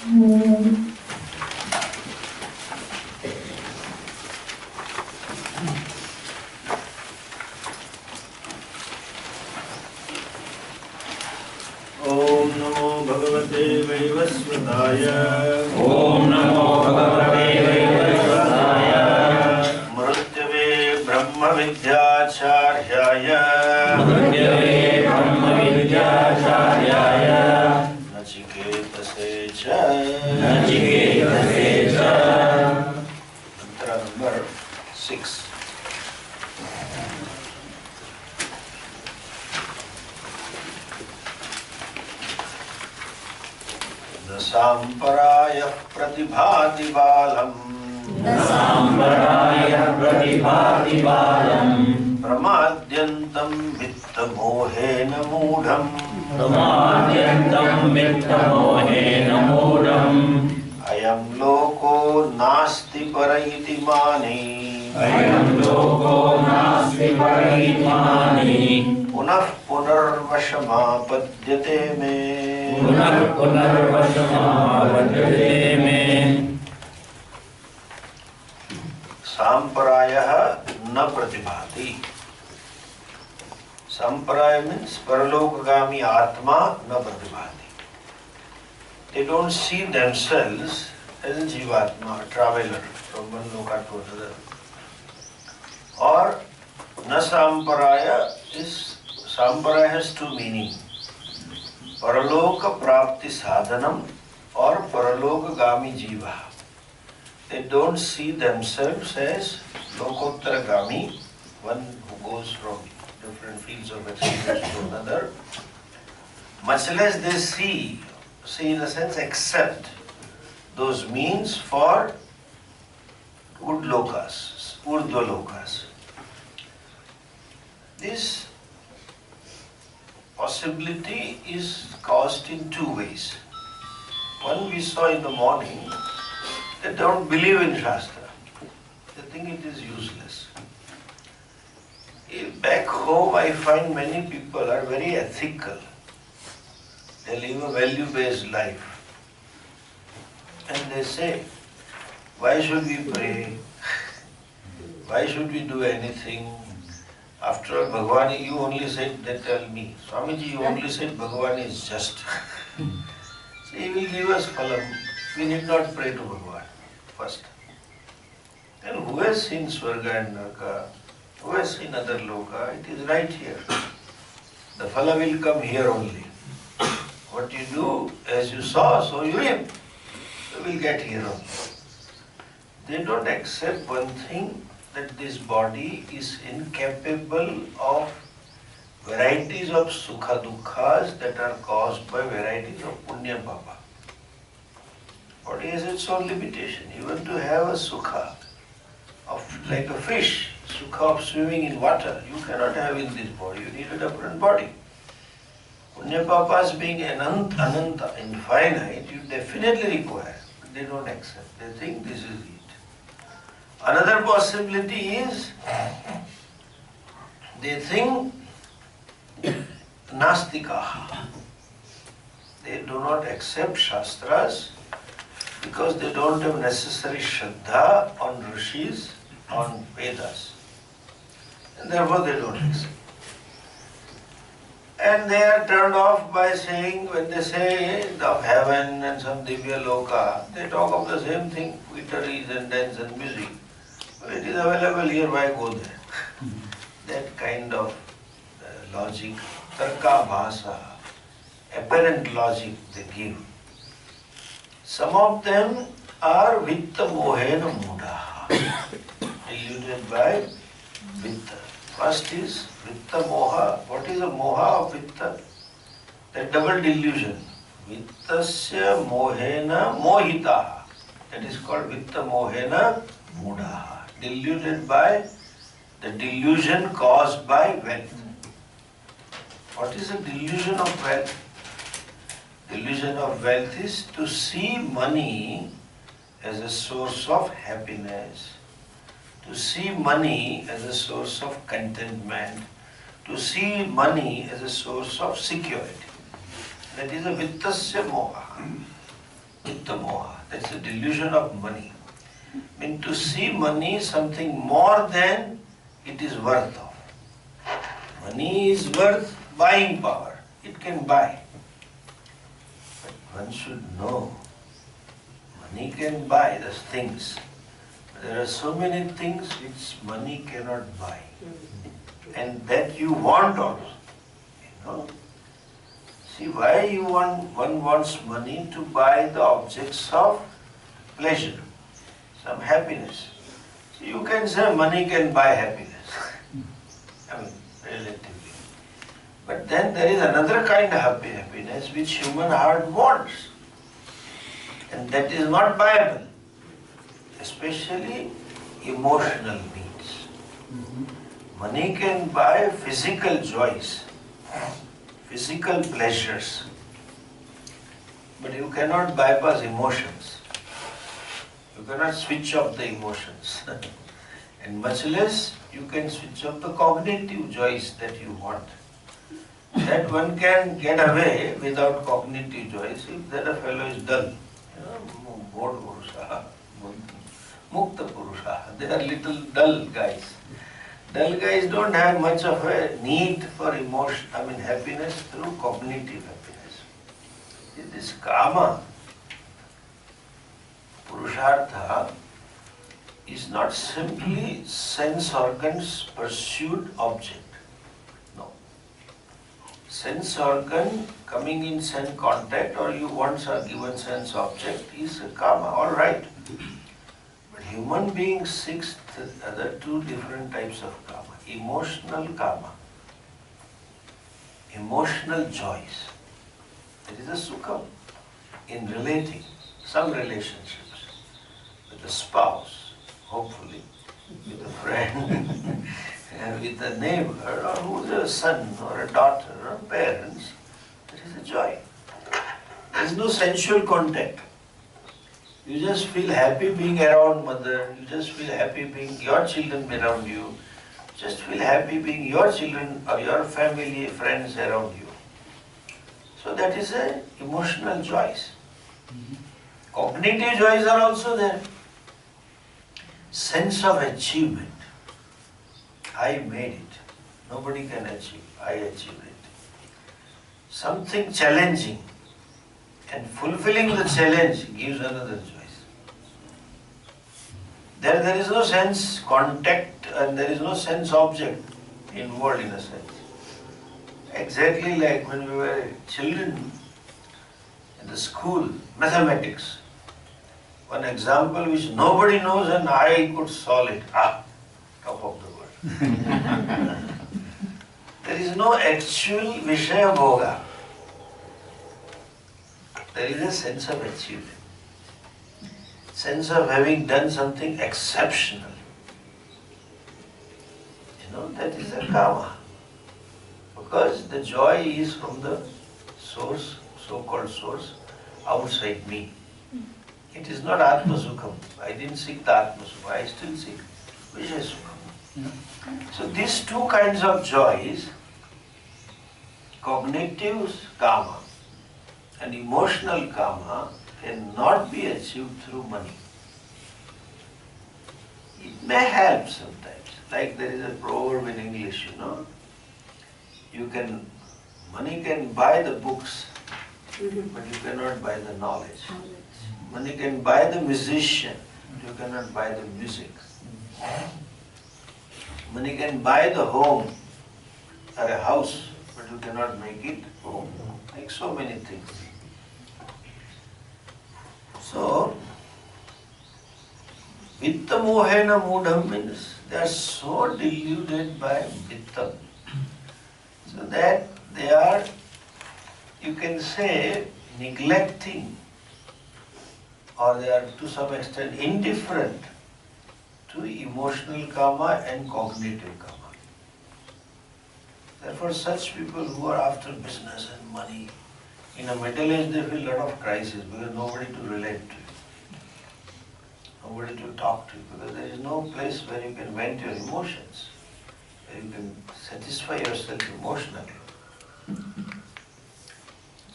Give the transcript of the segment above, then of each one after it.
Om Namo Bhagavate Vaivasvataya. Om Namo Bhagavate Vaivasvataya. Mrutyave Brahma Vidyacharya. Mrutyave Brahma Vidyacharya. Nachiketase cha. Nachiketase cha. Mantra number 6. Samparaya pratibhati balam. Samparaya pratibhati balam. Pramadyantam vitta mohena mudham. Pramadyantam vitta mohena mudham. Ayam loko nasti parayiti mani. Ayam loko nasti parayiti mani. Punah punarvashamapadyate me. Punar punarvashamapadyate me. Samparaya na pratibhati. Samparaya means paralokagami atma na pratibhati. They don't see themselves as a jivatma, a traveler from one loka to another. Or na samparaya is, samparaya has two meanings. Paraloka prapti sadhanam or paralokagami jiva. They don't see themselves as lokottaragami, one who goes from different fields of experience to another. Much less they see in a sense accept those means for good lokas, urdhva lokas. This possibility is caused in two ways. One we saw in the morning, they don't believe in Shastra. They think it is useless. Back home I find many people are very ethical. They live a value-based life. And they say, why should we pray? Why should we do anything? After all, Bhagavan, you only said, they tell me, Swamiji, you only said Bhagavan is just. So he will give us phalam. We need not pray to Bhagavan first. And who has seen Swarga and Naraka? Who has seen other loka? It is right here. The phala will come here only. What you do, as you saw, so you reap. You will get here only. They don't accept one thing, that this body is incapable of varieties of sukha dukkhas that are caused by varieties of punya and papa. Body has its own limitation. Even to have a sukha of like a fish, sukha of swimming in water, you cannot have in this body. You need a different body. Punya papas being ananta, infinite, you definitely require. But they don't accept. They think this is it. Another possibility is, they think Nastikaha. They do not accept Shastras because they don't have necessary Shraddha on Rishis, on Vedas. And therefore they don't accept. And they are turned off by saying, when they say of heaven and some Divya Loka, they talk of the same thing, eateries and dance and music. Well, it is available here, why go there? That kind of logic, tarka bhasa, apparent logic they give. Some of them are vitta mohena mudaha, deluded by vitta. First is vitta moha. What is a moha of vitta? That double delusion. Vittasya mohena mohitaha. That is called vitta mohena mudaha. Deluded by the delusion caused by wealth. What is the delusion of wealth? Delusion of wealth is to see money as a source of happiness, to see money as a source of contentment, to see money as a source of security. That is a vittasya moha. Vitta moha, that's the delusion of money. I mean, to see money something more than it is worth of. Money is worth buying power. It can buy. But one should know, money can buy those things. There are so many things which money cannot buy. And that you want also. You know? See, why one wants money to buy the objects of pleasure, some happiness. So you can say money can buy happiness. I mean, relatively. But then there is another kind of happiness which human heart wants. And that is not buyable. Especially emotional needs. Money can buy physical joys, physical pleasures, but you cannot bypass emotions. You cannot switch off the emotions. And much less you can switch off the cognitive joys that you want. That one can get away without cognitive joys if that a fellow is dull. You know, bored Purusha, Mukta Purusha, they are little dull guys. Dull guys don't have much of a need for emotion, happiness through cognitive happiness. This kama, Purushartha, is not simply sense organs pursued object. No. Sense organ coming in sense contact or you once are given sense object is a kama, all right. But human beings seeks the other two different types of kama. Emotional kama, emotional joys. That is a sukham in relating some relationships with a spouse, hopefully, with a friend, and with a neighbor, or who's a son or a daughter or parents. That is a joy. There is no sensual contact. You just feel happy being around mother, you just feel happy being your children around you, just feel happy being your children or your family, friends around you. So that is a emotional joys. Cognitive joys are also there. Sense of achievement. I made it. Nobody can achieve. I achieved it. Something challenging and fulfilling the challenge gives another choice. There is no sense contact and there is no sense object involved in a sense. Exactly like when we were children in the school, mathematics. One example which nobody knows and I could solve it. Top of the world. There is no actual Vishaya Bhoga. There is a sense of achievement. Sense of having done something exceptional. That is a kama. Because the joy is from the source, so-called source, outside me. It is not Atma Sukham. I didn't seek the Atma Sukham. I still seek Vishaya Sukham. So these two kinds of joys, cognitive kama and emotional kama, cannot be achieved through money. It may help sometimes. Like there is a proverb in English, money can buy the books, but you cannot buy the knowledge. Money can buy the musician, but you cannot buy the music. Money can buy the home or a house, but you cannot make it home. Like so many things. So, Vitta mohena mudham means they are so deluded by Vittam, so that they are, you can say, neglecting or they are to some extent indifferent to emotional karma and cognitive karma. Therefore, such people who are after business and money, in a middle age they feel a lot of crisis because nobody to relate to. Nobody to talk to, because there is no place where you can vent your emotions, where you can satisfy yourself emotionally.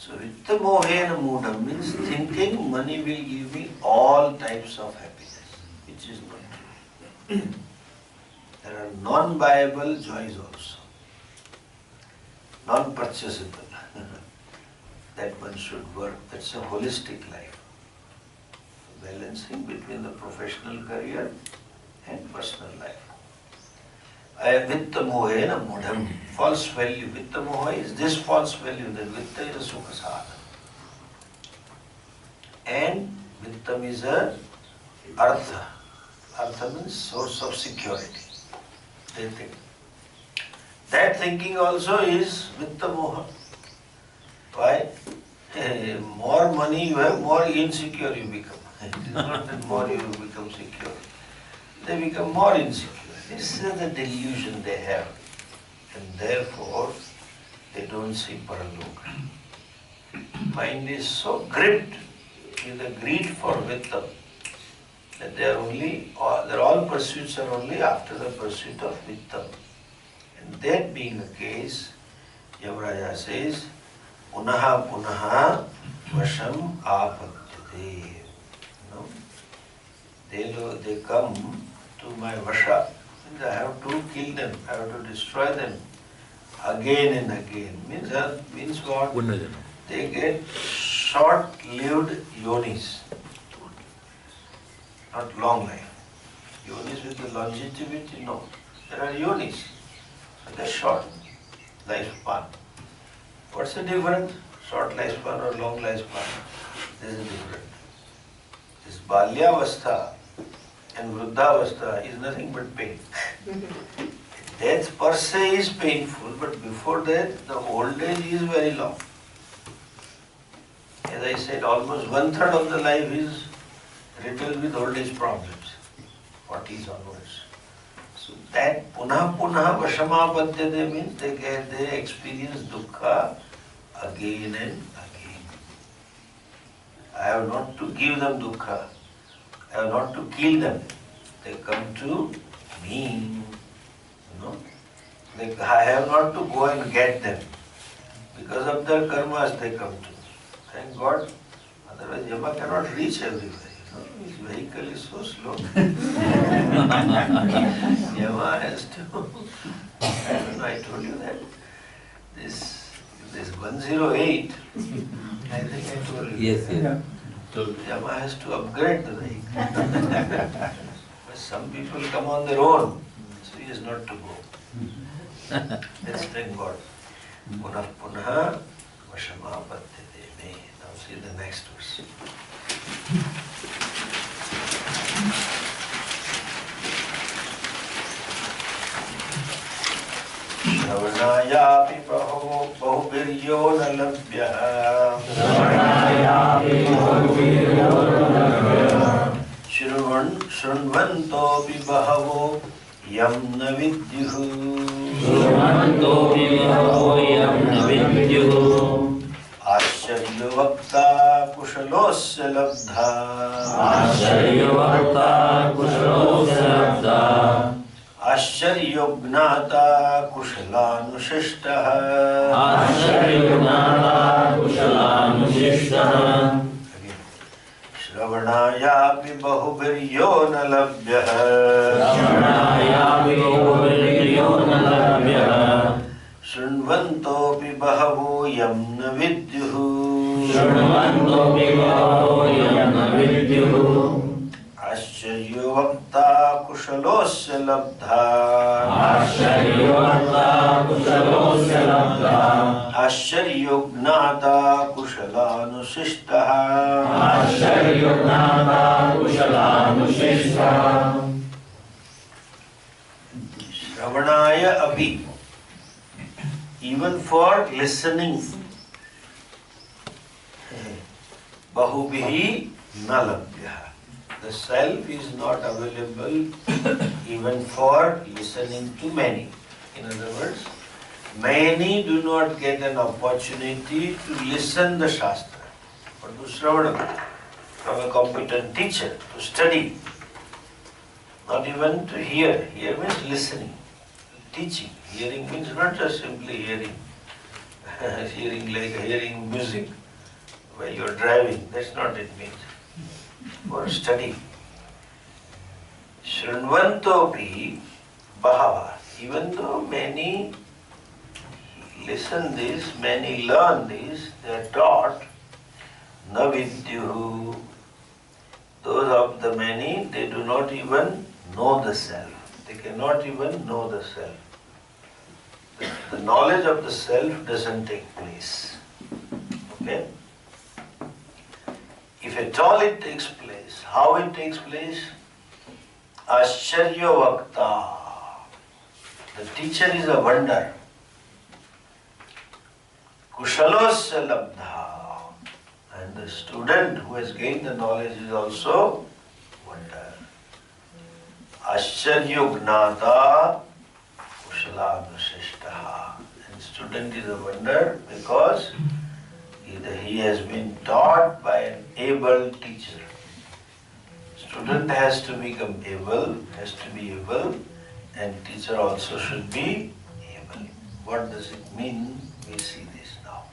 So vitta mohena mudam means thinking money will give me all types of happiness, which is not true. There are non-viable joys also, non-purchasable. That one should work. That's a holistic life. Balancing between the professional career and personal life. Vitta mohena mudam, false value. Vitta moha is this false value, that vitta is a sukha sadhana. And vittam is a artha. Artha means source of security. They think. That thinking also is vitta moha. Why? More money you have, more insecure you become. It is not that more you become secure. They become more insecure. This is the delusion they have. And therefore, they don't see paraloka. Mind is so gripped with the greed for vittam that all pursuits are only after the pursuit of vittam. And that being the case, Yamaraja says, punaha punaha vasham apatyate. They come to my vasha. Means I have to kill them, I have to destroy them again and again. Means what? They get short-lived yonis, not long life. Yonis with the longevity, no. There are yonis, so they're short lifespan. What's the difference? Short lifespan or long lifespan? There is a difference. This balyavastha and vruddhavastha is nothing but pain. Death per se is painful, but before that, the old age is very long. As I said, almost 1/3 of the life is riddled with old age problems, 40s onwards. So that punah vashamapadyate means they experience dukkha again and again. I have not to give them dukkha. I have not to kill them. They come to me. I have not to go and get them. Because of their karmas they come to me. Thank God. Otherwise Yama cannot reach everywhere. His vehicle is so slow. Yama has to. I told you that. This 108, I think I told you. Yes. Yama has to upgrade the vehicle. But some people come on their own, so he is not to go. Let's thank God. Punah punah vashamapadyate me. Now see the next verse. Shravanayapi bahubiryo na labhyah. Shruvantopi bahavo yam na vidyuhu. Ascharyavakta kushalosya labdha. Ascharyognata kushalanushishtah. Shravanayapi bahubiryo na labhyah. Shunvantopi bahavo yam na vidyuhu. Ascharyovakta kushalosya labdha. Ascharyognata kushalanushishtah. Shravanaya api. Even for listening. Bahubihi na labhyah. The self is not available even for listening to many. In other words, many do not get an opportunity to listen the Shastra or to Shravana from a competent teacher, to study. Not even to hear. Hear means listening, teaching. Hearing means not just simply hearing. hearing music while you're driving. That's not what it means. For study. Shrunvantopi Bahava. Even though many listen this, many learn this, they are taught, na vidyuhu. Those of the many, they do not even know the self. They cannot even know the self. The knowledge of the self doesn't take place. Okay? If at all it takes place, how it takes place? Ascharya Vakta. The teacher is a wonder. Kushalosya labdha. And the student who has gained the knowledge is also wonder. Ascharya gnata kushala vasishtaha. And student is a wonder because he has been taught by an able teacher. Student has to become able, and teacher also should be able. What does it mean? We see this now.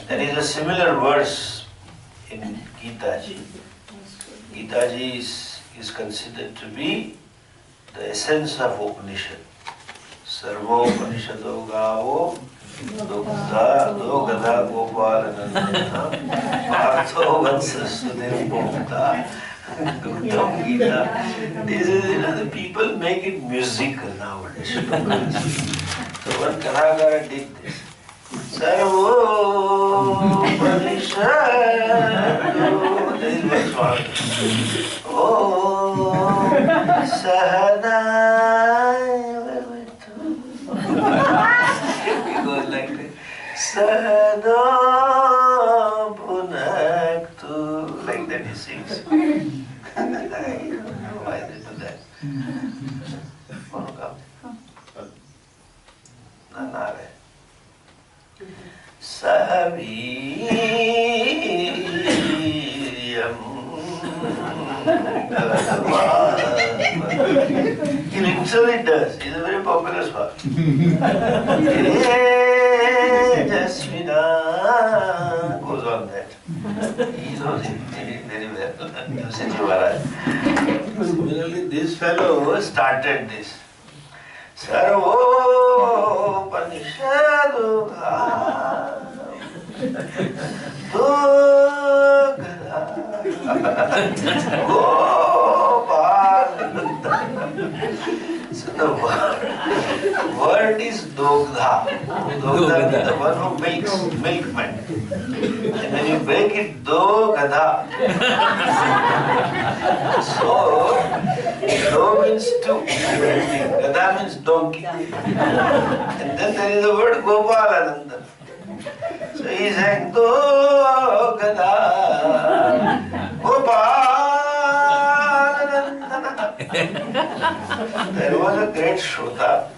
There is a similar verse in Gita Ji. Gita Ji is considered to be the essence of Upanishad. Sarvo Upanishado Gavo Dogada Gopala Nandana Partho Vatsa Sudev Bhokta Gautam Gita. This is, the people make it musical nowadays. So one Kathakara did this. Sarvo Upanishado. This is one song. Oh Sahana. It goes like this. Sada Bhunaktu. Like that he sings. I don't know why they do that. Want to come? Nanare. Saviriyam. He literally does. He's a very popular song. Jasmina goes on that. He knows it very well. Similarly, this fellow started this. Sarvo Upanishadu So the word is Dogdha. Dogdha is the one who milks, milkman. And when you break it, Dogdha. So, Do means two, Gada means donkey. And then there is the word Gopalananda. So he sang Dogdha Gopalananda. There was a great Shota.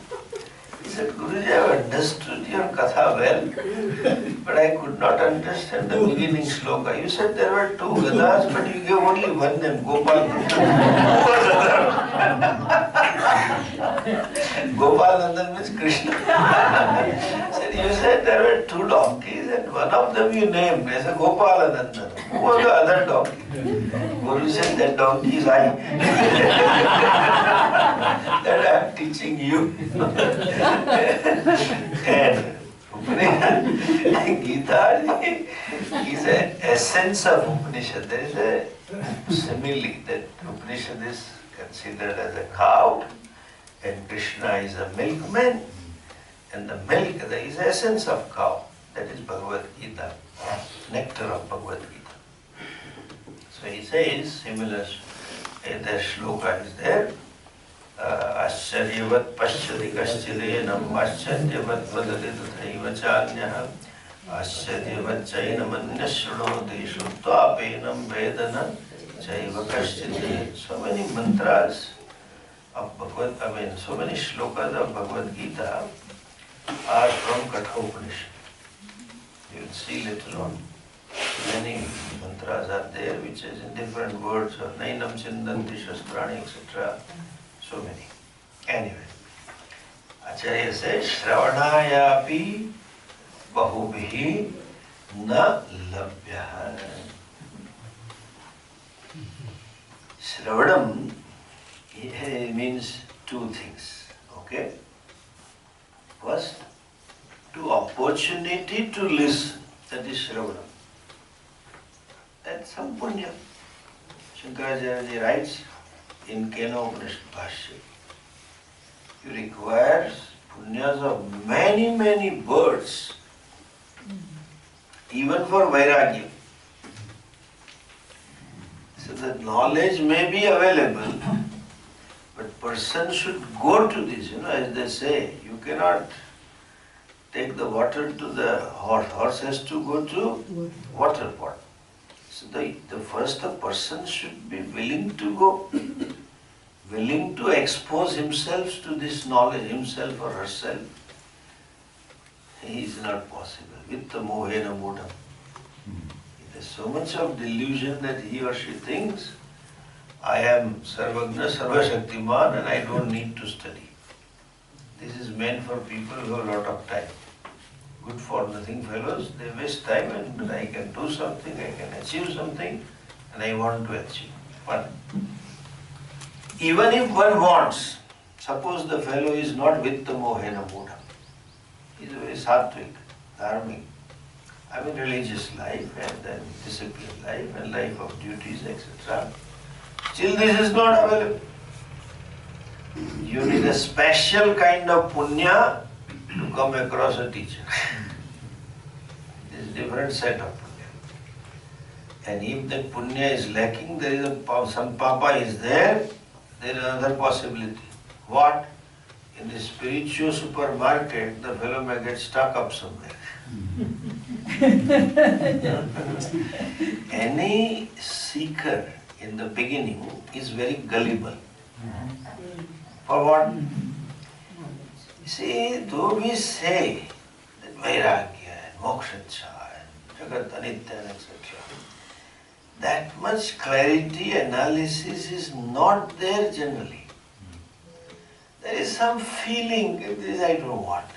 He said, Guruji, I have understood your Katha well, but I could not understand the beginning sloka. You said there were two Gadas, but you gave only one name, Gopal. Who was other? Gopal Nandan means Krishna. Said, you said there were two donkeys and one of them you named as a Gopal Nandan. Who was the other donkey? Guru said, that donkey is I. That I am teaching you. And Gita is an essence of Upanishad. There is a simile that Upanishad is considered as a cow and Krishna is a milkman, and the milk is the essence of cow. That is Bhagavad Gita, nectar of Bhagavad Gita. So he says, similar, the shloka is there. Ascharyavat paschati kaschidena ascharyavat vadati tathaiva chanyah ascharyavat chainamanya shrunoti shrutvapenam vedana chaiva kaschidena. So many mantras of Bhagavad, so many shlokas of Bhagavad Gita are from Kathopanishad. You will see later on. Many mantras are there which is in different words, or Nainam Chindanti Shastrani, etc. So many. Anyway, Acharya says, Shravanayapi bahubhihi na labhyah. Shravanam means two things. Okay? First, to opportunity to listen. That is Shravanam. That's some punya. Shankaracharya writes in Kathopanishad Bhashya. You require punyas of many, many birds, even for vairagya. So the knowledge may be available, but person should go to this, as they say. You cannot take the water to the horse. Horse has to go to water pot. So the person should be willing to go, willing to expose himself to this knowledge, himself or herself. It is not possible. With the mohena mudam. There's so much of delusion that he or she thinks, I am Sarvagna, Sarvashaktiman and I don't need to study. This is meant for people who have a lot of time. Good for nothing fellows, they waste time and I can do something, I can achieve something and I want to achieve. But even if one wants, suppose the fellow is not with the mohena mudha, he is a very sattvic, dharmic, religious life and then disciplined life and life of duties, etc. Still this is not available. You need a special kind of punya to come across a teacher. This is a different set of punya. And if that punya is lacking, there is some papa is there is another possibility. What? In the spiritual supermarket, the fellow may get stuck up somewhere. Any seeker in the beginning is very gullible. For what? See, though we say that vairagya and moksha and jagat anitya and etc., that much clarity analysis is not there generally. There is some feeling, this I don't know what.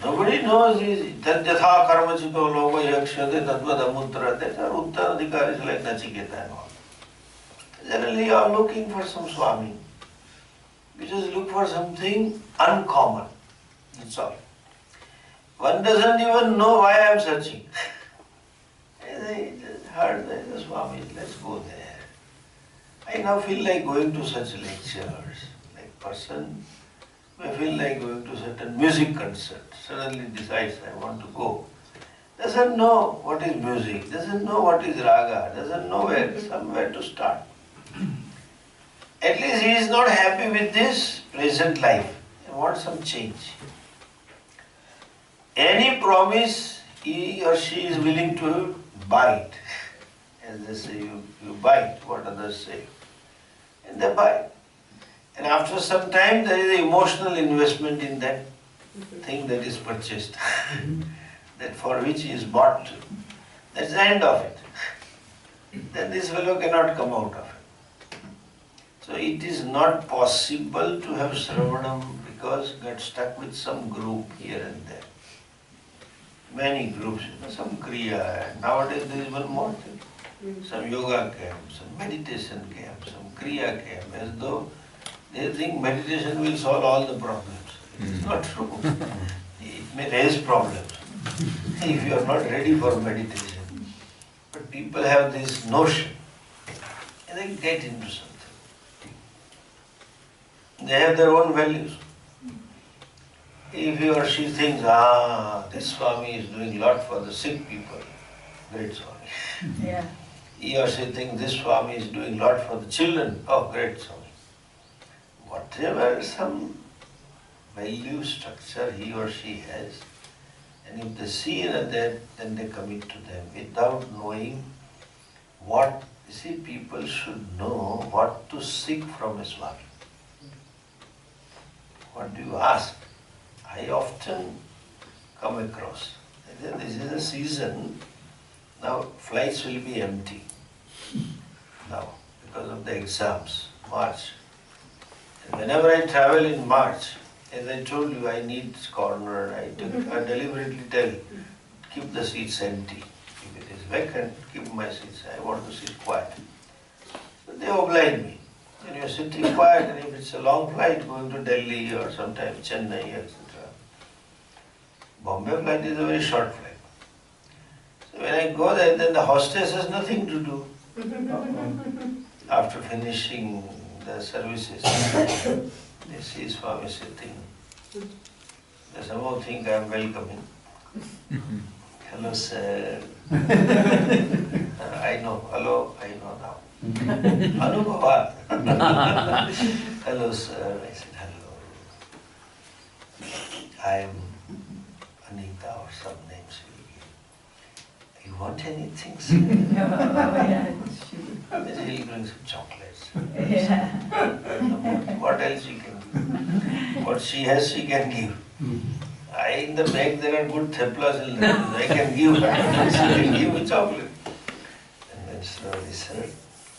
Nobody knows this. Tadyatha karmachito loka yakshate tadvad amudrate. Our uttaradhikari is like Nachiketa and all. Generally you are looking for some Swami. You just look for something uncommon. That's all. One doesn't even know why I am searching. I just heard the Swami, let's go there. I now feel like going to such lectures. Like person may feel like going to certain music concert. Suddenly decides I want to go. Doesn't know what is music, doesn't know what is raga, doesn't know somewhere to start. At least he is not happy with this present life. He wants some change. Any promise he or she is willing to bite. As they say, you bite what others say. And they bite. And after some time there is an emotional investment in that thing that is purchased. That for which he is bought. That's the end of it. Then this fellow cannot come out of it. So it is not possible to have Shravanam because got stuck with some group here and there. Many groups, some Kriya, and nowadays there is one more thing. Some yoga camp, some meditation camp, some Kriya camp, as though they think meditation will solve all the problems. It's not true. It may raise problems if you are not ready for meditation. But people have this notion and they get into something. They have their own values. If he or she thinks, this Swami is doing a lot for the sick people, great Swami. Yeah. He or she thinks this Swami is doing a lot for the children, great Swami. Whatever some value structure he or she has, and if they see that, then they commit to them without knowing what. You see, people should know what to seek from a Swami. What do you ask? I often come across. This is a season, now flights will be empty. Now, because of the exams, March. And whenever I travel in March, As I told you, I need corner. I deliberately tell, keep the seats empty. If it is vacant, keep my seats. I want to sit quiet. So they oblige me. When you are sitting quiet, and if it's a long flight going to Delhi or sometimes Chennai, etc. Bombay flight is a very short flight. So when I go there, then the hostess has nothing to do. After finishing the services, they see Swami sitting. They somehow think I am welcoming. Hello, sir. I know. Hello, I know now. Anubhava. Hello, sir. I said, hello. I am Anita or some names will give. You want anything, sir? He'll bring some chocolates. What else you can give? What she has, she can give. In the bag there are good theplas in there. I can give her. She can give me chocolate. And then slowly, sir,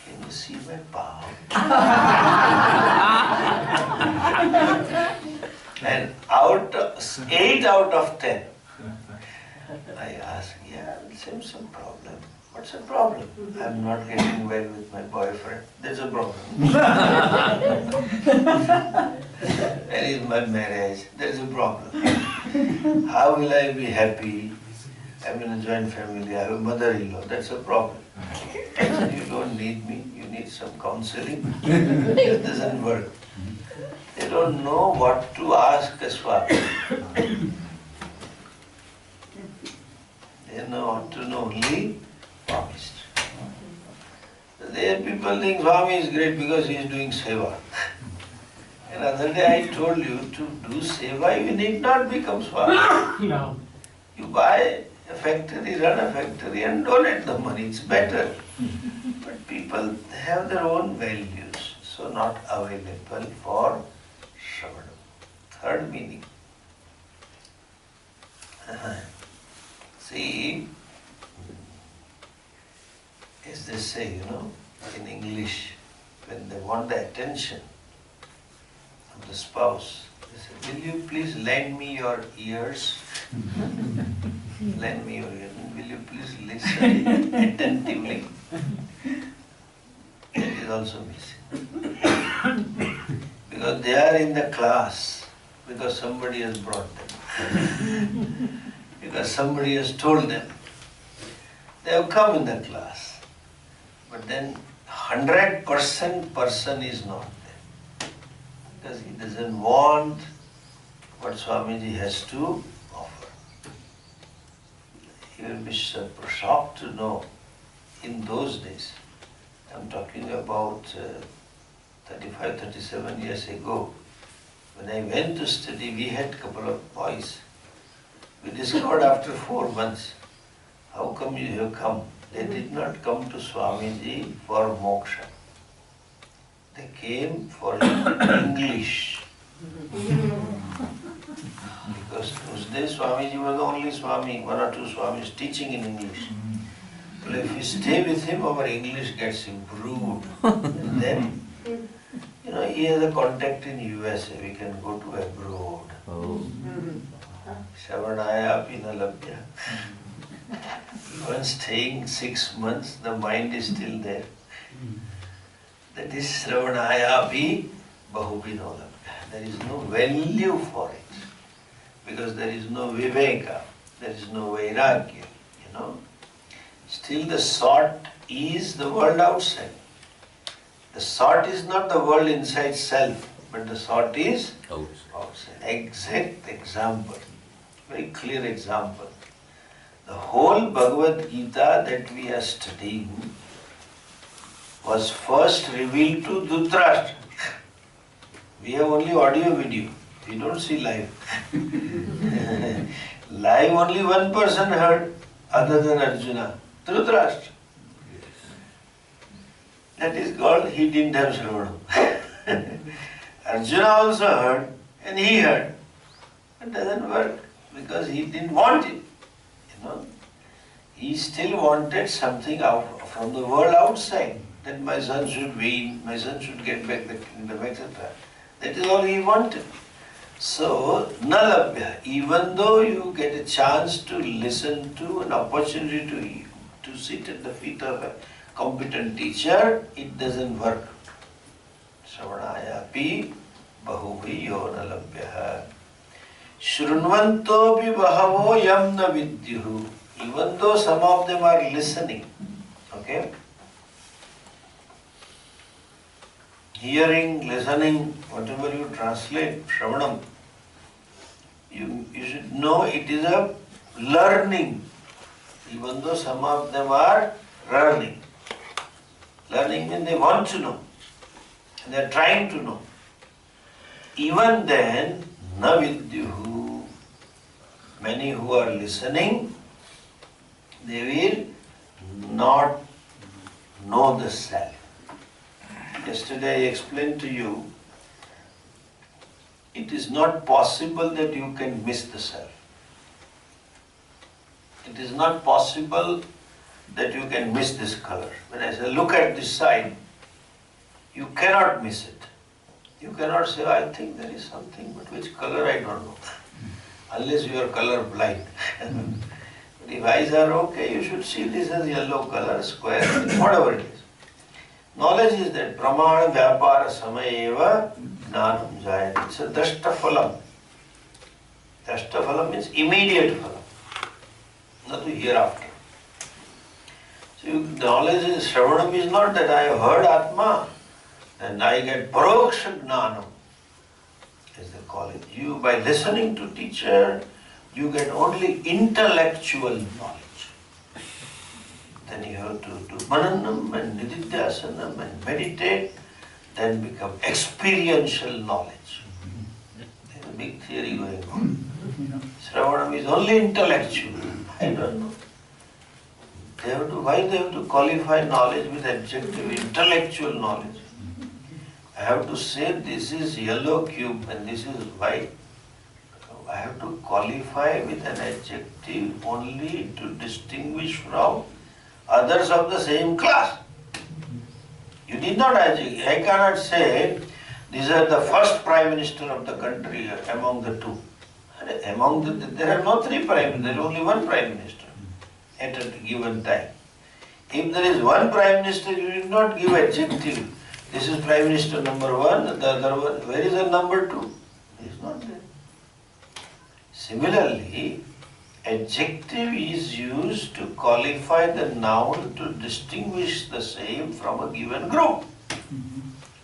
can you see my palm? And 8 out of 10. I ask, yeah, it seems some problem. What's the problem? I'm not getting well with my boyfriend. There's a problem. Where is my marriage? There's a problem. How will I be happy? I'm in a joint family. I have a mother-in-law. That's a problem. You don't need me. You need some counseling. It doesn't work. They don't know what to ask a Swami. They know what to know only promised. There people think Swami is great because he is doing seva. Another day I told you to do seva, you need not become Swami. No. You buy a factory, run a factory and donate the money, it's better. But people have their own values, so not available for Shravanam. Third meaning. See, as they say, in English, when they want the attention of the spouse, they say, will you please lend me your ears? Lend me your ears. Will you please listen attentively? That is also missing. Because they are in the class, because somebody has brought them. Because somebody has told them. They have come in the class. But then 100% person is not there. Because he doesn't want what Swamiji has to offer. You will be shocked to know, in those days, I'm talking about 35, 37 years ago, when I went to study, we had a couple of boys. We discovered after 4 months, how come you have come? They did not come to Swamiji for moksha. They came for English. Because those days Swamiji was the only Swami, 1 or 2 Swamis teaching in English. So if we stay with him, our English gets improved. And then, he has a contact in USA, we can go to abroad. Shravanaya pinalabhya. Even staying 6 months, the mind is still there. That is Shravanaya pi bahupinolabhya. There is no value for it. Because there is no viveka, there is no vairagya, Still the sought is the world outside. The sought is not the world inside self, but the sought is outside. Exact example, very clear example. The whole Bhagavad Gita that we are studying was first revealed to Dhritarashtra. We have only audio video, we don't see live. Live only one person heard other than Arjuna, Dhritarashtra. That is called he didn't have Shravanam. Arjuna also heard and he heard. It doesn't work because he didn't want it. He still wanted something out from the world outside. That my son should win, my son should get back the kingdom, etc. That is all he wanted. So, na labhya, even though you get a chance to listen to, an opportunity to sit at the feet of a competent teacher, it doesn't work. Shravanayapi bahuviyo na labhya. Shrunvantopi bahavo yam na vidyuhu. Even though some of them are listening, okay? Hearing, listening, whatever you translate, Shravanam, you should know it is a learning, even though some of them are learning. Learning means they want to know, and they are trying to know. Even then, na vidyuhu, many who are listening, they will not know the self. Yesterday I explained to you, it is not possible that you can miss the self. It is not possible that you can miss this color. When I say look at this side, you cannot miss it. You cannot say, I think there is something, but which color I don't know. Unless you are color blind. But if eyes are okay, you should see this as yellow color, square, whatever it is. Knowledge is that pramana vyapara samayeva jnanam jayate. It's a drashtaphalam. Drashtaphalam means immediate phalam, not to hereafter. So knowledge is, Shravanam is not that I have heard Atma and I get paroksha jnanam, as they call it. You, by listening to teacher, you get only intellectual knowledge. Then you have to do mananam and nididhyasanam and meditate, then become experiential knowledge. There's a big theory going on. Shravanam is only intellectual. I don't know. Why they have to qualify knowledge with adjective intellectual knowledge? I have to say this is yellow cube and this is white. I have to qualify with an adjective only to distinguish from others of the same class. You did not adjective. I cannot say these are the first prime minister of the country among the two. There are no three prime ministers, there is only one prime minister at a given time. If there is one prime minister, you did not give adjective. This is prime minister number one, the other one, where is the number two? It is not there. Similarly, adjective is used to qualify the noun to distinguish the same from a given group.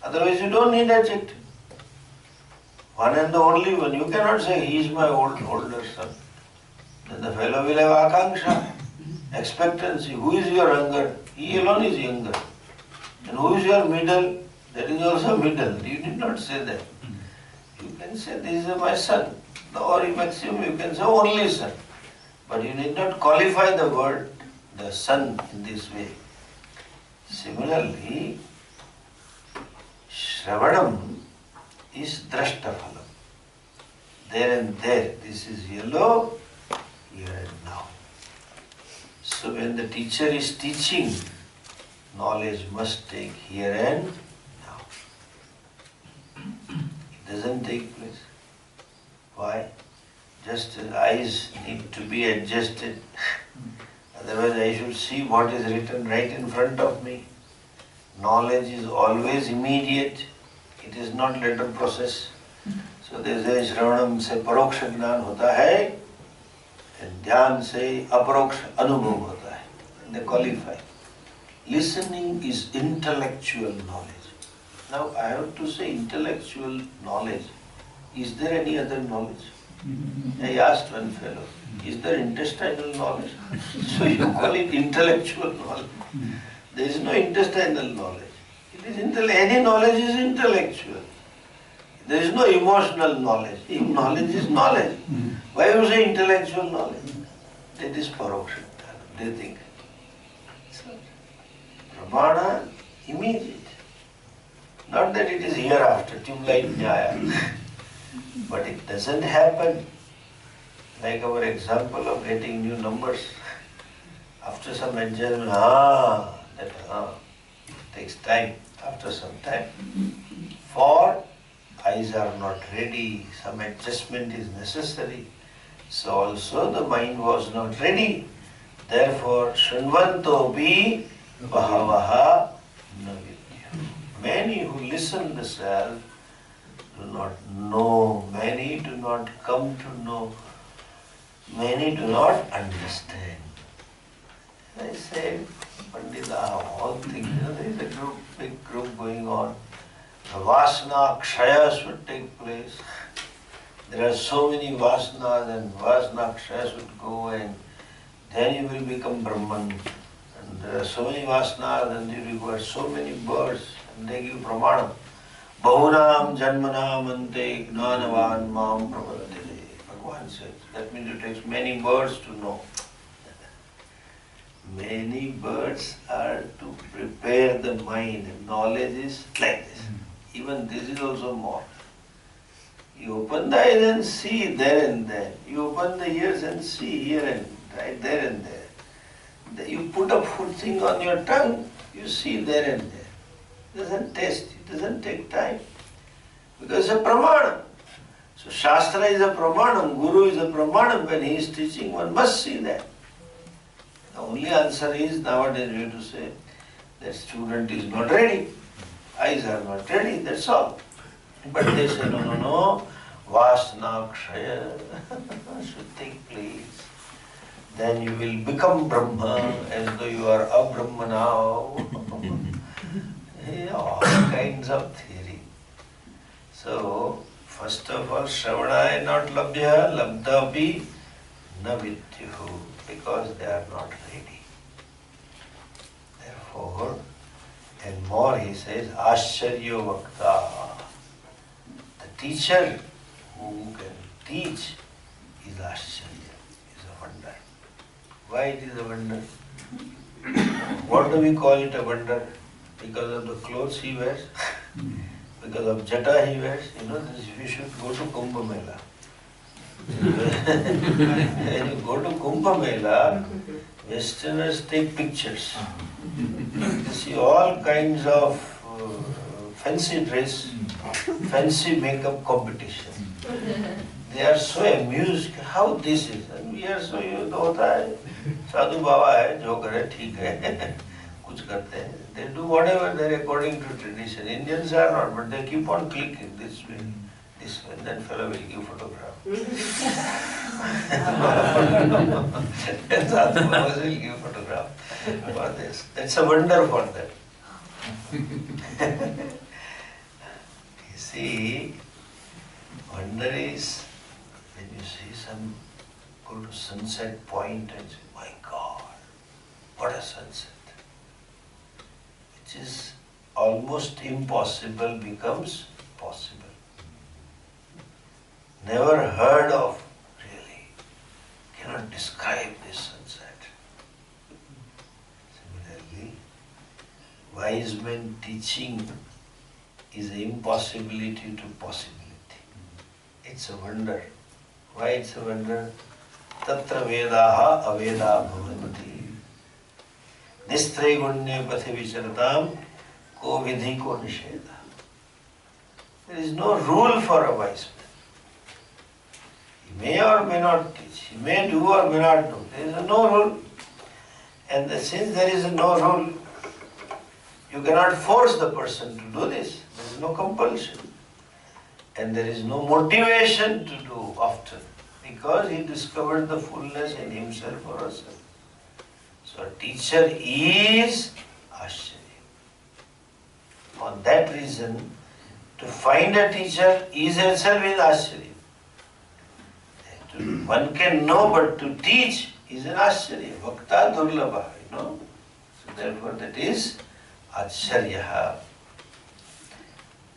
Otherwise you don't need adjective. One and the only one. You cannot say he is my older son. Then the fellow will have akanksha, expectancy. Who is your younger? He alone is younger. And who is your middle? That is also middle. You did not say that. You can say this is my son. Or maximum you can say only son. But you need not qualify the word, the son, in this way. Similarly, Shravanam is drashtaphalam. There and there. This is yellow, here and now. So when the teacher is teaching, knowledge must take here and now. It doesn't take place. Why? Just as eyes need to be adjusted. Otherwise I should see what is written right in front of me. Knowledge is always immediate. It is not later process. So they say Shravanam se paroksha jnana hota hai and dhyan se aparoksha anubhav hota hai. And they qualify. Listening is intellectual knowledge. Now I have to say intellectual knowledge. Is there any other knowledge? I asked one fellow, is there intestinal knowledge? So you call it intellectual knowledge. There is no intestinal knowledge. It is any knowledge is intellectual. There is no emotional knowledge. Knowledge is knowledge. Why you say intellectual knowledge? That is paroksha. They think. So, pramana, immediate. Not that it is hereafter, tube-light jnaya. But it doesn't happen. Like our example of getting new numbers. After some adjustment, takes time, after some time. For eyes are not ready, some adjustment is necessary. So also the mind was not ready. Therefore, Shunvantopi Bahavaha Navidya. Many who listen the self do not know, many do not come to know, many do not understand. I said, Pandita, all things, there is a big group going on. The Vasana Kshaya should take place. There are so many Vasanas and Vasana Kshaya should go and then you will become Brahman. And there are so many Vasanas and you require so many birds and they give Pramanam. Bahunam Janmanam Ante Gnanavan Mam Prapadate. Bhagavan says. That means it takes many birds to know. Many birds are to prepare the mind. Knowledge is like this. Even this is also more. You open the eyes and see there and there. You open the ears and see here and right there and there. You put a food thing on your tongue, you see there and there. It doesn't taste, it doesn't take time. Because it's a pramanam. So Shastra is a pramanam, Guru is a pramanam. When he is teaching, one must see that. The only answer is nowadays we have to say that student is not ready. Eyes are not ready, that's all. But they say, no, Vasana Kshaya should take place. Then you will become Brahma as though you are a Brahma now. All kinds of theory. So, first of all, Shravanaya not labdhya, labdhapi na vidyuhu, because they are not ready. Therefore, and more he says, Ashcharya Vakta. The teacher who can teach is Ashcharya, is a wonder. Why it is a wonder? What do we call it a wonder? Because of the clothes he wears? Because of jata he wears? We should go to Kumbh Mela. When you go to Kumbh Mela, Westerners take pictures. You see all kinds of fancy dress, fancy makeup competition. They are so amused, how this is. And we are so used to hota hai, sadhu baba hai, jo kare, theek hai, kuch karte hai. They do whatever they are according to tradition. Indians are not, but they keep on clicking this way, that fellow will give photograph. And sadhu babas will give photograph for this. That's a wonder for them. You see, wonder is when you see some go to sunset point and say, my God, what a sunset. Which is almost impossible becomes possible. Never heard of, really. Cannot describe this sunset. Similarly, wise men teaching is an impossibility to possibility. It's a wonder. Why it's a wonder? Tatra vedaha aveda bhavanti. Nistre gunne pathi vicharatam ko vidhi ko nisheda. There is no rule for a wise man. He may or may not teach. He may do or may not do. There is no rule. And since there is no rule, you cannot force the person to do this. There is no compulsion. And there is no motivation to do often, because he discovered the fullness in himself or herself. So a teacher is Ashcharya. For that reason, to find a teacher is itself is Ashcharya. One can know, but to teach is an Ashcharya. Vakta durlabha, So therefore that is Ashcharya.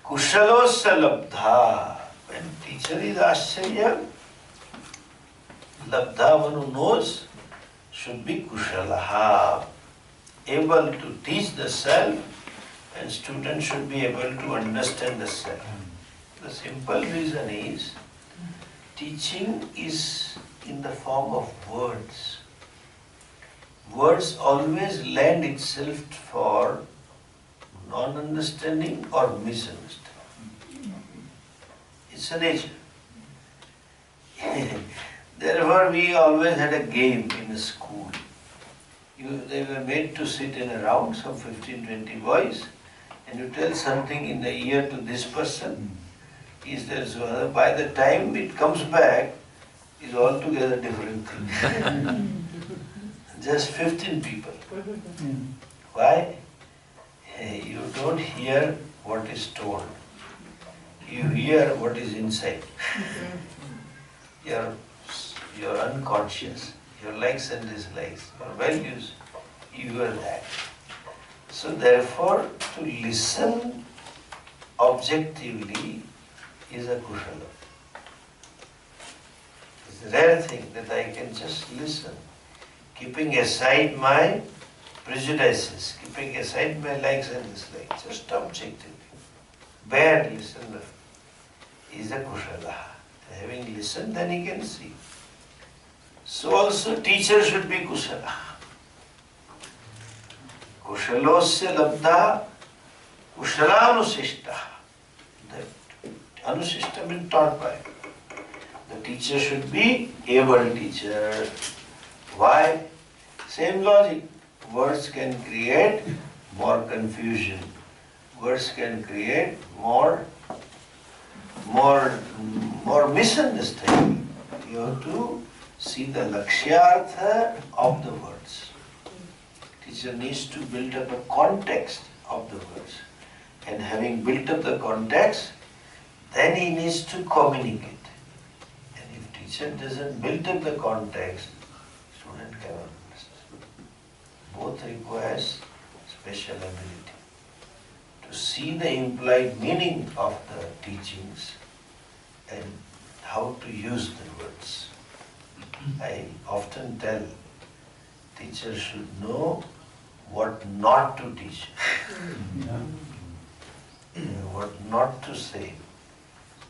Kushalosya labdha. When teacher is Ashcharya, labdha, one who knows, should be Kushalaha. Able to teach the self, and student should be able to understand the self. The simple reason is, teaching is in the form of words. Words always lend itself for non-understanding or misunderstanding. It's a nature. Therefore, we always had a game in the school. They were made to sit in a round, some 15-20 boys, and you tell something in the ear to this person. Is there so other? By the time it comes back, is altogether different thing. Just 15 people. Why? You don't hear what is told. You hear what is inside. Your unconscious, your likes and dislikes, your values, you hear that. So therefore, to listen objectively is a kushala. It's a rare thing that I can just listen, keeping aside my prejudices, keeping aside my likes and dislikes, just objectively. Bare listener is a kushala. Having listened, then he can see. So also teacher should be kushala. Kushalosya labdha kushalanusishta. The anusishta means taught by. The teacher should be able teacher. Why? Same logic. Words can create more confusion. Words can create more misunderstanding. You have to see the lakshyartha of the words. Teacher needs to build up a context of the words. And having built up the context, then he needs to communicate. And if teacher doesn't build up the context, student cannot understand. Both requires special ability to see the implied meaning of the teachings and how to use the words. I often tell teachers should know what not to teach, what not to say,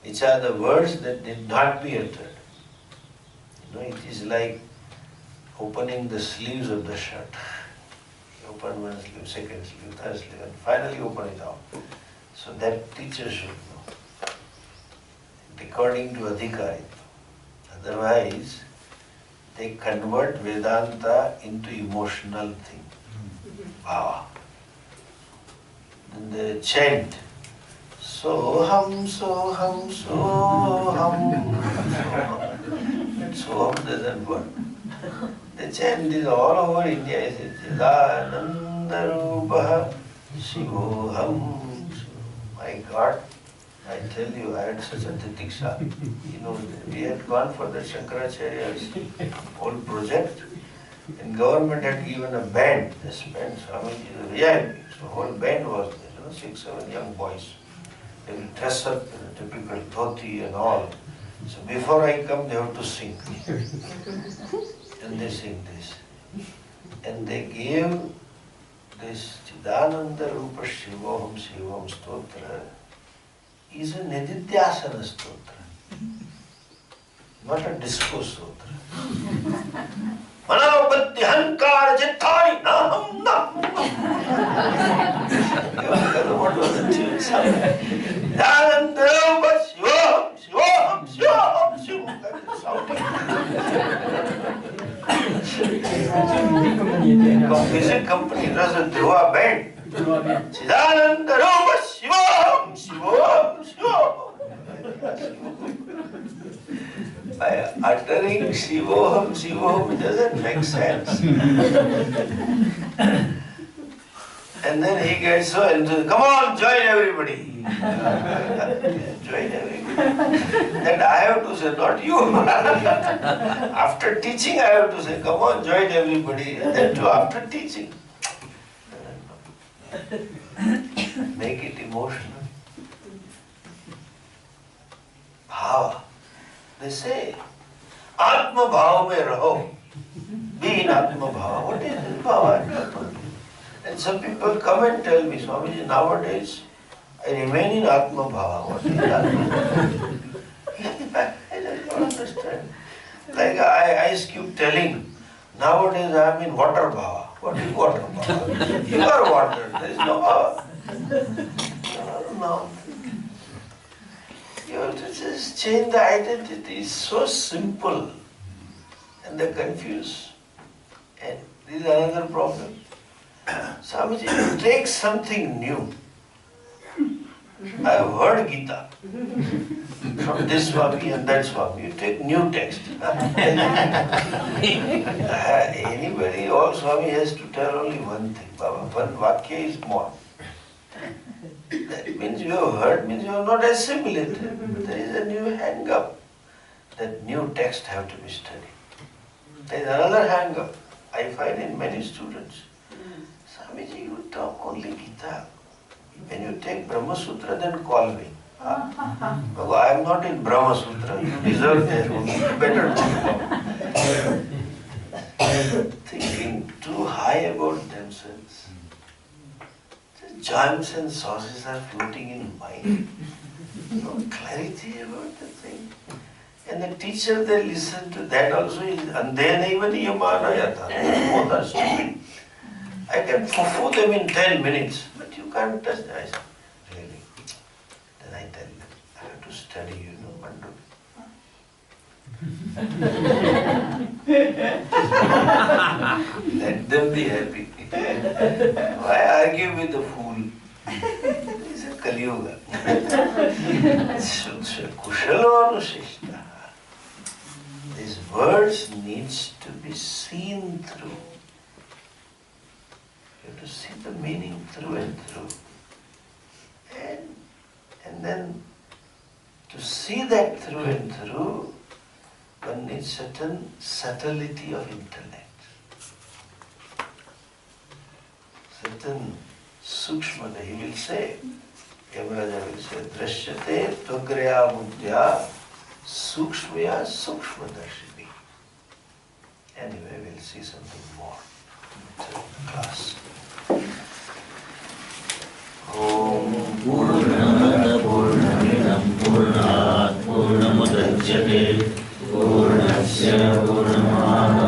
which are the words that did not be uttered. It is like opening the sleeves of the shirt. You open one sleeve, second sleeve, third sleeve, and finally open it out. So that teacher should know, according to adhikari. Otherwise, they convert Vedanta into emotional thing. Bhava. Then they chant, Soham, Soham, Soham. Soham doesn't work. The chant is all over India. It is Chidananda Rupaha Shivoham. My God, I tell you, I had such a titiksha. We had gone for the Shankaracharya's whole project, and government had given a band. This band, Swami is a VIP. So whole band was there, 6, 7 young boys. They will dress up in a typical dhoti and all. So before I come, they have to sing. And they sing this. And they gave this Chidananda Rupa Shivoham Shivam Stotra is a Nididhyasana Stotra, not a disco Stotra. Manavabhati Hankara Jithari Naham Nam. What was the tune? Chidananda Rupa Shivoham Shivoham Shivoham Shivoham. Music company, it was a Dhruva band. Chidananda Rupa Shivoham Shivoham Shivoham. By uttering Shivoham Shivoham, it doesn't make sense. And then he gets so enthused, come on, join everybody. Join everybody. Then I have to say, not you. After teaching, I have to say, come on, join everybody. And then too, after teaching. Make it emotional. Bhava. They say, Atma Bhava mein raho. Be in Atma Bhava. What is this Bhava? And some people come and tell me, Swamiji, nowadays I remain in Atma Bhava. What is Atma Bhava? I don't understand. Like I keep telling, nowadays I am in water Bhava. What is water Bhava? You are water, there is no Bhava. No. You have to just change the identity. It's so simple. And they're confused. And this is another problem. Swamiji, you take something new. I have heard Gita from this Swami and that Swami. You take new text. Anybody, all Swami has to tell only one thing, Baba. One Vakya is more. That means you have heard, means you have not assimilated. There is a new hang-up. That new text have to be studied. There is another hang-up I find in many students. Swamiji, you talk only Gita. When you take Brahma Sutra, then call me. Because I am not in Brahma Sutra. You deserve that. You better think. Thinking too high about themselves. The jams and sauces are floating in mind. No clarity about the thing. And the teacher they listen to that also is Andhe nahi niyamana yata. Both are stupid. I can fufu them in 10 minutes, but you can't touch them. I say, really? Then I tell them, I have to study, you know, Mandu. Let them be happy. Why argue with the fool? It's a Kali Yuga. Kushalo Anushishta. These words needs to be seen through. You have to see the meaning through and through. And then to see that through and through, one needs certain subtlety of intellect. Certain sukshmata, he will say, Yamaraja will say, Drashyate Tvagraya Buddhya Sukshmaya Sukshmadarshini. Anyway, we'll see something more in the class. Om Purnamada Purnamidam Purnat Purnamudachyate Purnasya Purnamada